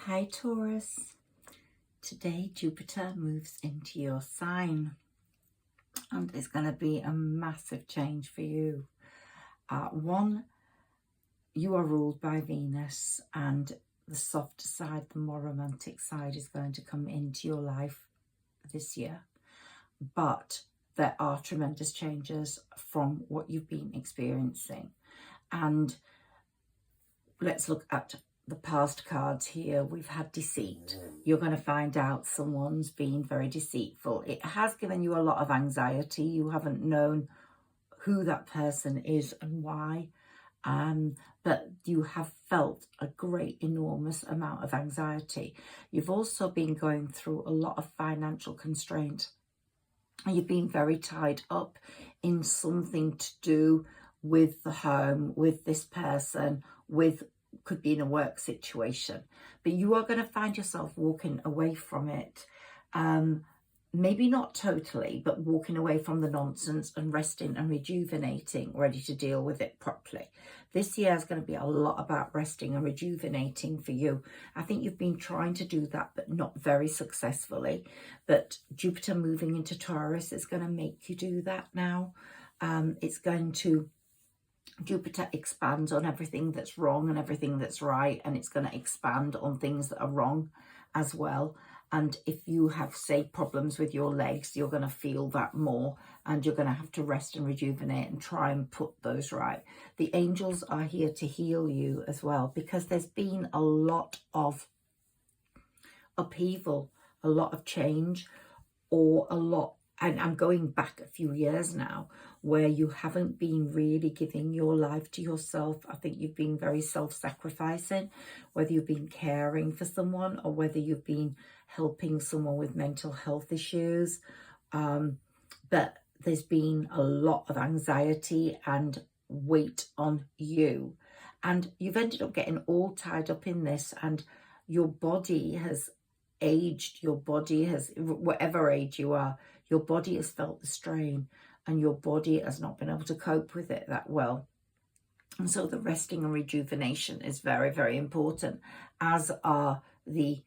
Hi Taurus, today Jupiter moves into your sign and it's going to be a massive change for you. One, you are ruled by Venus, and the softer side, the more romantic side is going to come into your life this year. But there are tremendous changes from what you've been experiencing. And let's look at the past cards here. We've had deceit. You're going to find out someone's been very deceitful. It has given you a lot of anxiety. You haven't known who that person is and why. But you have felt a great, enormous amount of anxiety. You've also been going through a lot of financial constraint. You've been very tied up in something to do with the home, with this person, could be in a work situation. But you are going to find yourself walking away from it. Maybe not totally, but walking away from the nonsense and resting and rejuvenating, ready to deal with it properly. This year is going to be a lot about resting and rejuvenating for you. I think you've been trying to do that, but not very successfully. But Jupiter moving into Taurus is going to make you do that now. Jupiter expands on everything that's wrong and everything that's right, and it's going to expand on things that are wrong as well. And if you have, say, problems with your legs, you're going to feel that more, and you're going to have to rest and rejuvenate and try and put those right. The angels are here to heal you as well, because there's been a lot of upheaval, a lot of change, and I'm going back a few years now, where you haven't been really giving your life to yourself. I think you've been very self-sacrificing, whether you've been caring for someone or whether you've been helping someone with mental health issues. But there's been a lot of anxiety and weight on you. And you've ended up getting all tied up in this, and your body has aged. Your body has, whatever age you are, your body has felt the strain, and your body has not been able to cope with it that well. And so the resting and rejuvenation is very, very important, as are the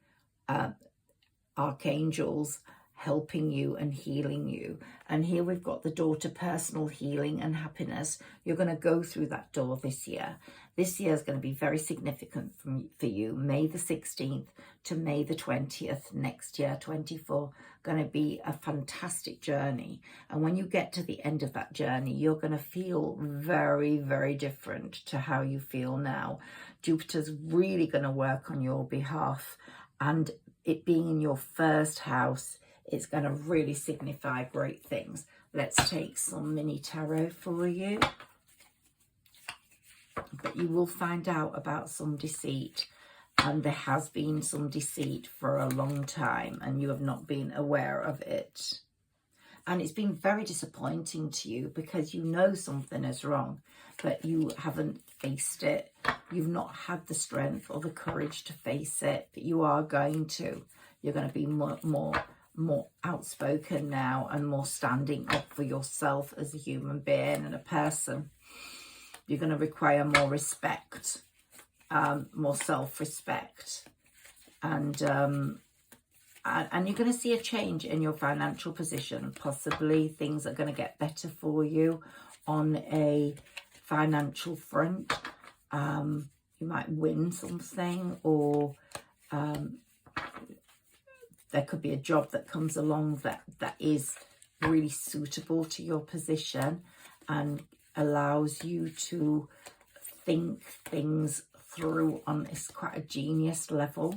archangels helping you and healing you. And here we've got the door to personal healing and happiness. You're going to go through that door this year. This year is going to be very significant for you. May the 16th to May the 20th next year, 24, going to be a fantastic journey. And when you get to the end of that journey, you're going to feel very, very different to how you feel now. Jupiter's really going to work on your behalf, and it being in your first house, it's going to really signify great things. Let's take some mini tarot for you. But you will find out about some deceit, and there has been some deceit for a long time, and you have not been aware of it. And it's been very disappointing to you, because you know something is wrong, but you haven't faced it. You've not had the strength or the courage to face it, but you are going to. You're going to be more outspoken now, and more standing up for yourself as a human being and a person. You're going to require more respect, more self-respect, and you're going to see a change in your financial position. Possibly things are going to get better for you on a financial front. You might win something, or there could be a job that comes along that is really suitable to your position and allows you to think things through on this quite a genius level.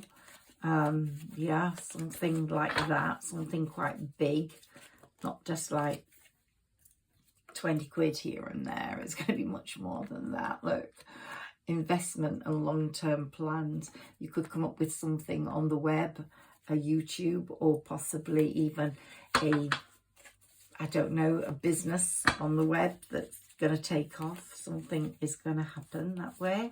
Yeah, something like that, something quite big, not just like 20 quid here and there. It's going to be much more than that. Look, investment and long-term plans. You could come up with something on the web, a YouTube, or possibly even I don't know, a business on the web that's going to take off. Something is going to happen that way.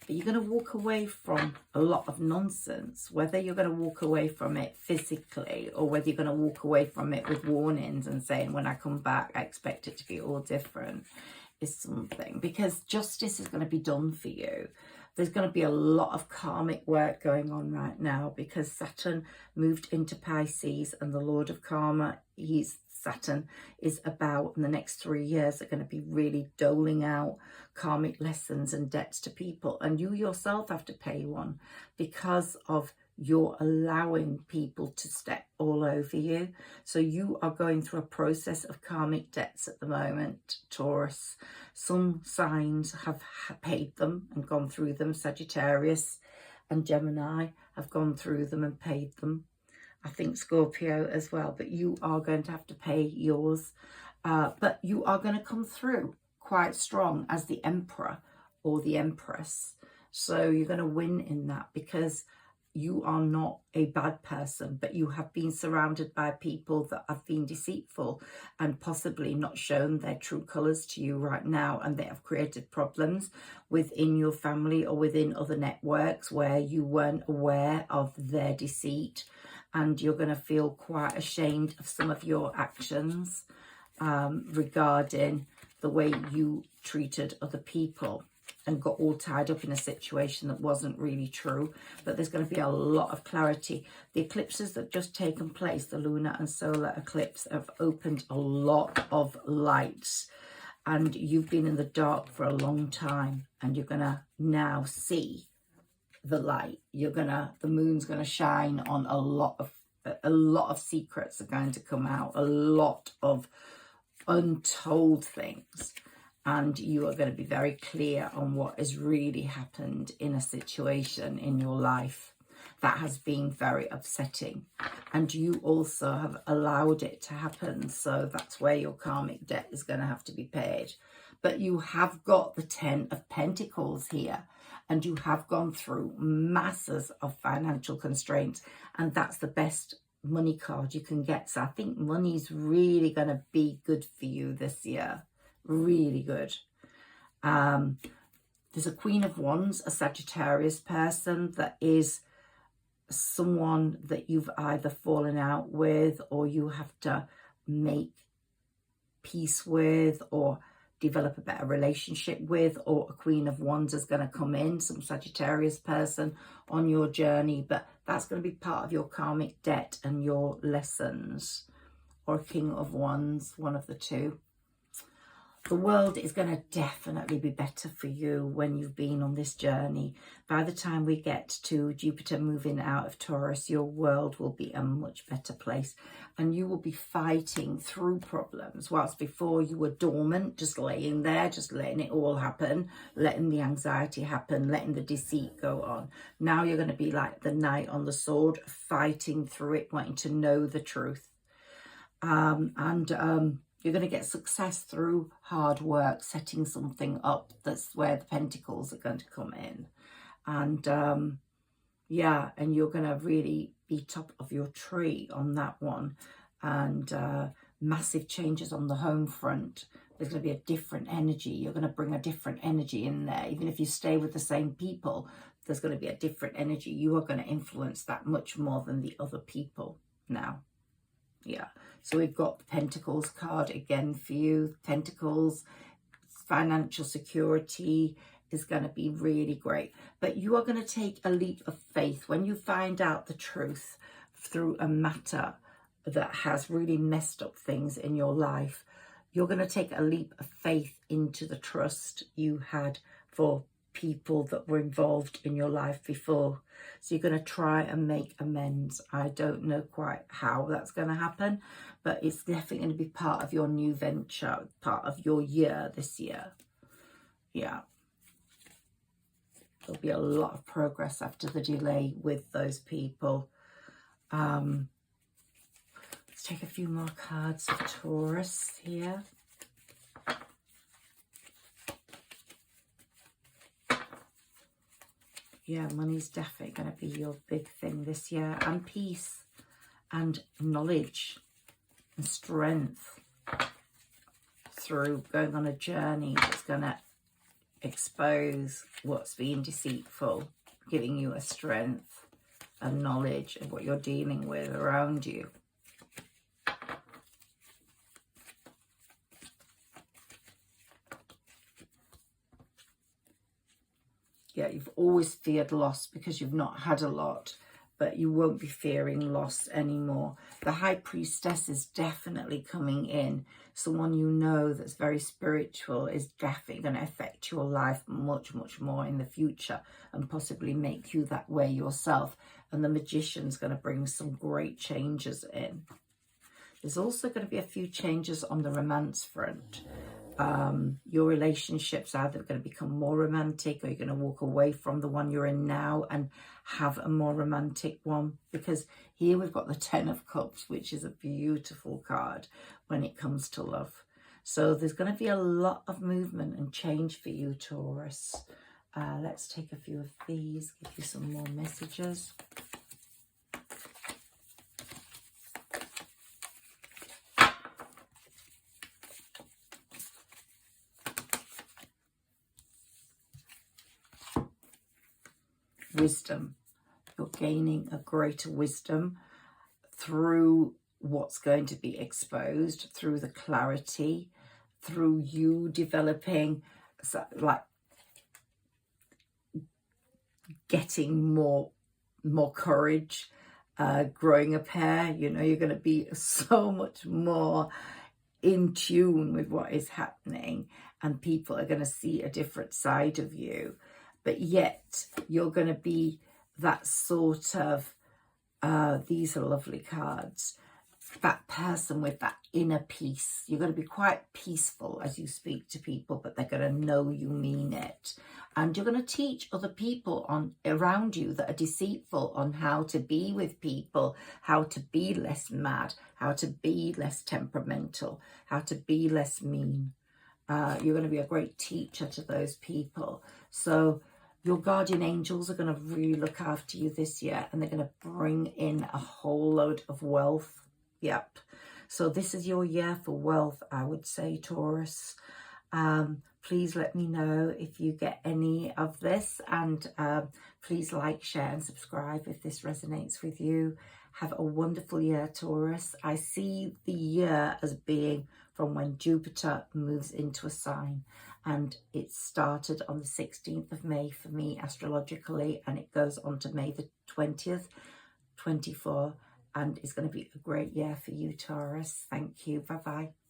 But you're going to walk away from a lot of nonsense, whether you're going to walk away from it physically, or whether you're going to walk away from it with warnings and saying, when I come back, I expect it to be all different. is something, because justice is going to be done for you. There's going to be a lot of karmic work going on right now, because Saturn moved into Pisces, and the Lord of Karma, Saturn is about, in the next 3 years, are going to be really doling out karmic lessons and debts to people. And you yourself have to pay one, because of you're allowing people to step all over you. So you are going through a process of karmic debts at the moment, Taurus. Some signs have paid them and gone through them. Sagittarius and Gemini have gone through them and paid them. I think Scorpio as well, but you are going to have to pay yours. But you are going to come through quite strong as the Emperor or the Empress. So you're going to win in that, because you are not a bad person, but you have been surrounded by people that have been deceitful and possibly not shown their true colours to you right now, and they have created problems within your family or within other networks where you weren't aware of their deceit, and you're going to feel quite ashamed of some of your actions regarding the way you treated other people, and got all tied up in a situation that wasn't really true. But there's going to be a lot of clarity. The eclipses that have just taken place, the lunar and solar eclipse, have opened a lot of lights, and you've been in the dark for a long time, and you're going to now see the light. The moon's going to shine on a lot of secrets are going to come out, a lot of untold things. And you are going to be very clear on what has really happened in a situation in your life that has been very upsetting. And you also have allowed it to happen. So that's where your karmic debt is going to have to be paid. But you have got the 10 of Pentacles here. And you have gone through masses of financial constraints. And that's the best money card you can get. So I think money's really going to be good for you this year. Really good. There's a Queen of Wands, a Sagittarius person that is someone that you've either fallen out with, or you have to make peace with, or develop a better relationship with, or a Queen of Wands is going to come in, some Sagittarius person on your journey, but that's going to be part of your karmic debt and your lessons. Or a King of Wands, one of the two. The world is going to definitely be better for you when you've been on this journey. By the time we get to Jupiter moving out of Taurus, your world will be a much better place. And you will be fighting through problems. Whilst before you were dormant, just laying there, just letting it all happen, letting the anxiety happen, letting the deceit go on. Now you're going to be like the knight on the sword, fighting through it, wanting to know the truth. You're going to get success through hard work, setting something up. That's where the pentacles are going to come in. And yeah, and you're going to really be top of your tree on that one. And massive changes on the home front. There's going to be a different energy. You're going to bring a different energy in there. Even if you stay with the same people, there's going to be a different energy. You are going to influence that much more than the other people now. Yeah, so we've got the Pentacles card again for you. Pentacles, financial security is going to be really great. But you are going to take a leap of faith when you find out the truth through a matter that has really messed up things in your life. You're going to take a leap of faith into the trust you had for people that were involved in your life before. So you're going to try and make amends. I don't know quite how that's going to happen, but it's definitely going to be part of your new venture, part of your year this year. Yeah. There'll be a lot of progress after the delay with those people. Let's take a few more cards for Taurus here. Yeah, money's definitely going to be your big thing this year. And peace and knowledge and strength through going on a journey that's going to expose what's being deceitful, giving you a strength and knowledge of what you're dealing with around you. Yeah, you've always feared loss because you've not had a lot, but you won't be fearing loss anymore. The High Priestess is definitely coming in. Someone you know that's very spiritual is definitely going to affect your life much, much more in the future and possibly make you that way yourself. And the Magician's going to bring some great changes in. There's also going to be a few changes on the romance front. Your relationship's either going to become more romantic, or you're going to walk away from the one you're in now and have a more romantic one, because here we've got the 10 of Cups, which is a beautiful card when it comes to love. So there's going to be a lot of movement and change for you, Taurus. Let's take a few of these, give you some more messages. Wisdom. You're gaining a greater wisdom through what's going to be exposed, through the clarity, through you developing, like getting more courage, growing a pair. You know, you're going to be so much more in tune with what is happening, and people are going to see a different side of you. But yet you're going to be that sort of, these are lovely cards, that person with that inner peace. You're going to be quite peaceful as you speak to people, but they're going to know you mean it. And you're going to teach other people around you that are deceitful on how to be with people, how to be less mad, how to be less temperamental, how to be less mean. You're going to be a great teacher to those people. So your guardian angels are going to really look after you this year, and they're going to bring in a whole load of wealth. Yep. So this is your year for wealth, I would say, Taurus. Please let me know if you get any of this, and please like, share and subscribe if this resonates with you. Have a wonderful year, Taurus. I see the year as being from when Jupiter moves into a sign, and it started on the 16th of May for me astrologically, and it goes on to May the 20th, 24, and it's going to be a great year for you, Taurus. Thank you. Bye-bye.